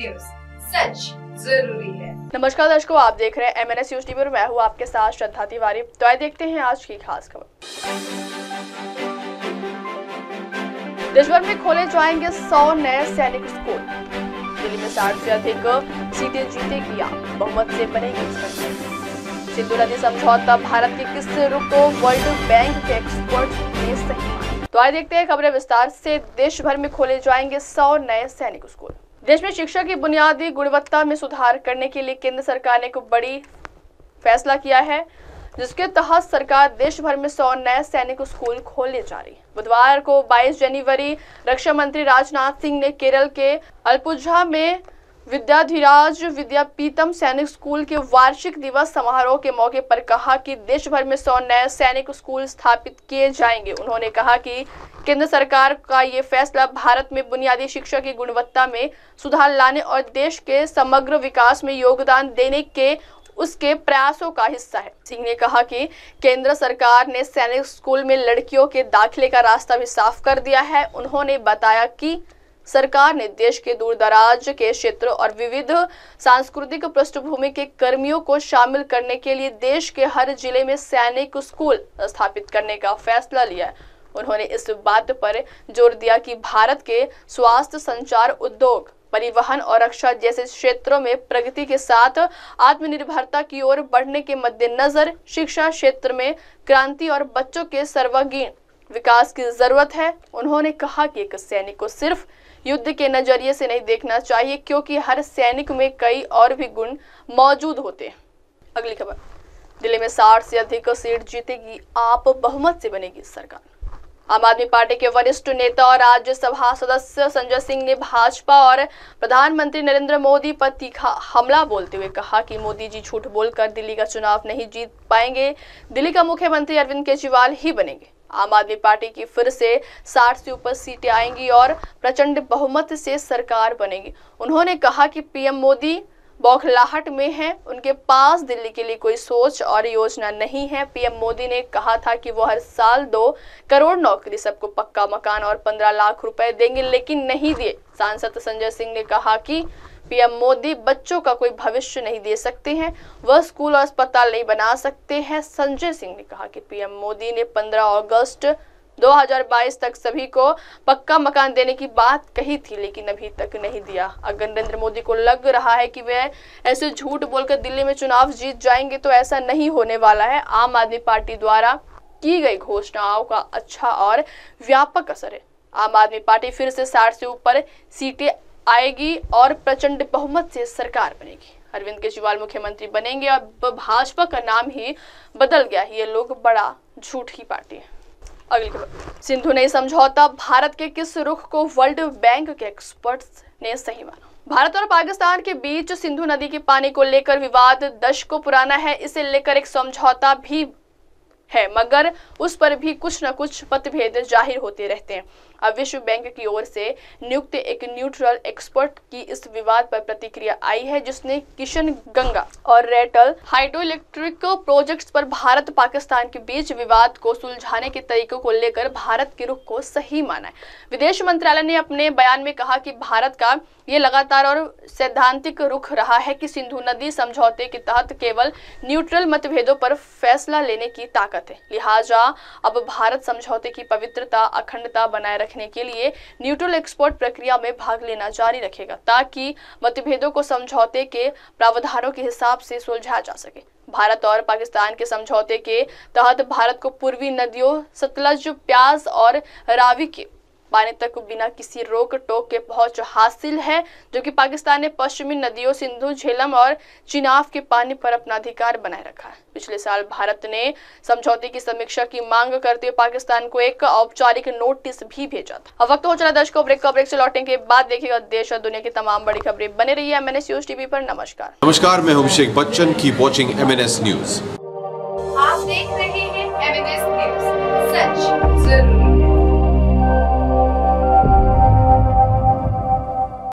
News, सच जरूरी है। नमस्कार दर्शकों, आप देख रहे हैं MNS न्यूज टीवी और मैं हूं आपके साथ श्रद्धा तिवारी। तो आइए देखते हैं आज की खास खबर। देश भर में खोले जाएंगे 100 नए सैनिक स्कूल। दिल्ली में 60 से अधिक सीटें जीतेगी आप, बहुमत से बनेगी सरकार। सिंधु नदी समझौता भारत के किस रुख को वर्ल्ड बैंक के एक्सपर्ट ने सही माना। तो आइए देखते हैं खबरें विस्तार से। देश भर में खोले जाएंगे 100 नए सैनिक स्कूल। देश में शिक्षा की बुनियादी गुणवत्ता में सुधार करने के लिए केंद्र सरकार ने एक बड़ी फैसला किया है, जिसके तहत सरकार देश भर में 100 नए सैनिक स्कूल खोलने जा रही है। बुधवार को 22 जनवरी रक्षा मंत्री राजनाथ सिंह ने केरल के अलपुझा में विद्याधिराज विद्यापीतम सैनिक स्कूल के वार्षिक दिवस समारोह के मौके पर कहा कि देश भर में 100 नए सैनिक स्कूल स्थापित किए जाएंगे। उन्होंने कहा कि केंद्र सरकार का ये फैसला भारत में बुनियादी शिक्षा की गुणवत्ता में सुधार लाने और देश के समग्र विकास में योगदान देने के उसके प्रयासों का हिस्सा है। सिंह ने कहा कि केंद्र सरकार ने सैनिक स्कूल में लड़कियों के दाखिले का रास्ता भी साफ कर दिया है। उन्होंने बताया कि सरकार ने देश के दूर दराज के क्षेत्र और विविध सांस्कृतिक पृष्ठभूमि के कर्मियों को शामिल करने के लिए देश के हर जिले में सैनिक स्कूल स्थापित करने का फैसला लिया है। उन्होंने इस बात पर जोर दिया कि भारत के स्वास्थ्य, संचार, उद्योग, परिवहन और रक्षा जैसे क्षेत्रों में प्रगति के साथ आत्मनिर्भरता की ओर बढ़ने के मद्देनजर शिक्षा क्षेत्र में क्रांति और बच्चों के सर्वांगीण विकास की जरूरत है। उन्होंने कहा कि एक सैनिक को सिर्फ युद्ध के नजरिए से नहीं देखना चाहिए, क्योंकि हर सैनिक में कई और भी गुण मौजूद होते हैं। अगली खबर, दिल्ली में 60 से अधिक सीट जीतेगी आप, बहुमत से बनेगी सरकार। आम आदमी पार्टी के वरिष्ठ नेता और राज्यसभा सदस्य संजय सिंह ने भाजपा और प्रधानमंत्री नरेंद्र मोदी पर तीखा हमला बोलते हुए कहा कि मोदी जी झूठ बोलकर दिल्ली का चुनाव नहीं जीत पाएंगे, दिल्ली का मुख्यमंत्री अरविंद केजरीवाल ही बनेंगे। आम आदमी पार्टी की फिर से 60 से ऊपर सीटें आएंगी और प्रचंड बहुमत से सरकार बनेगी। उन्होंने कहा कि पीएम मोदी बौखलाहट में हैं, उनके पास दिल्ली के लिए कोई सोच और योजना नहीं है। पीएम मोदी ने कहा था कि वो हर साल 2 करोड़ नौकरी, सबको पक्का मकान और 15 लाख रुपए देंगे, लेकिन नहीं दिए। सांसद संजय सिंह ने कहा कि पीएम मोदी बच्चों का कोई भविष्य नहीं दे सकते हैं, वह स्कूल और अस्पताल नहीं बना सकते हैं। संजय सिंह ने कहा कि पीएम मोदी ने 15 अगस्त 2022 तक सभी को पक्का मकान देने की बात कही थी, लेकिन अभी तक नहीं दिया। अगर नरेंद्र मोदी को लग रहा है कि वे ऐसे झूठ बोलकर दिल्ली में चुनाव जीत जाएंगे, तो ऐसा नहीं होने वाला है। आम आदमी पार्टी द्वारा की गई घोषणाओं का अच्छा और व्यापक असर है। आम आदमी पार्टी फिर से 60 से ऊपर सीटें आएगी और प्रचंड बहुमत से सरकार बनेगी। अरविंद केजरीवाल मुख्यमंत्री बनेंगे। अब भाजपा का नाम ही बदल गया है। ये लोग बड़ा झूठी पार्टी है। अगली खबर, सिंधु नदी समझौता भारत के किस रुख को वर्ल्ड बैंक के एक्सपर्ट्स ने सही माना। भारत और पाकिस्तान के बीच सिंधु नदी के पानी को लेकर विवाद दशकों पुराना है। इसे लेकर एक समझौता भी है, मगर उस पर भी कुछ न कुछ मतभेद जाहिर होते रहते हैं। अब विश्व बैंक की ओर से नियुक्त एक न्यूट्रल एक्सपर्ट की इस विवाद पर प्रतिक्रिया आई है, जिसने किशन गंगा और रेटल हाइड्रो इलेक्ट्रिक प्रोजेक्ट्स पर भारत पाकिस्तान के बीच विवाद को सुलझाने के तरीकों को लेकर भारत के रुख को सही माना है। विदेश मंत्रालय ने अपने बयान में कहा कि भारत का ये लगातार और सैद्धांतिक रुख रहा है कि सिंधु नदी समझौते के तहत केवल न्यूट्रल मतभेदों पर फैसला लेने की ताकत है। लिहाजा अब भारत समझौते की पवित्रता, अखंडता बनाए रखने के लिए न्यूट्रल एक्सपर्ट प्रक्रिया में भाग लेना जारी रखेगा, ताकि मतभेदों को समझौते के प्रावधानों के हिसाब से सुलझाया जा सके। भारत और पाकिस्तान के समझौते के तहत भारत को पूर्वी नदियों सतलज, प्यास और रावी के पानी तक बिना किसी रोक टोक के पहुंच हासिल है, जो कि पाकिस्तान ने पश्चिमी नदियों सिंधु, झेलम और चिनाब के पानी पर अपना अधिकार बनाए रखा है। पिछले साल भारत ने समझौते की समीक्षा की मांग करते हुए पाकिस्तान को एक औपचारिक नोटिस भी भेजा था। अब वक्त हो चला दर्शकों ब्रेक से लौटने के बाद देखिएगा देश और दुनिया की तमाम बड़ी खबरें। बने रहिए MNS न्यूज टीवी पर। नमस्कार, मैं Abhishek Bachchan. Keep watching MNS news. आप देख रहे हैं MNS न्यूज, सच जरूरी।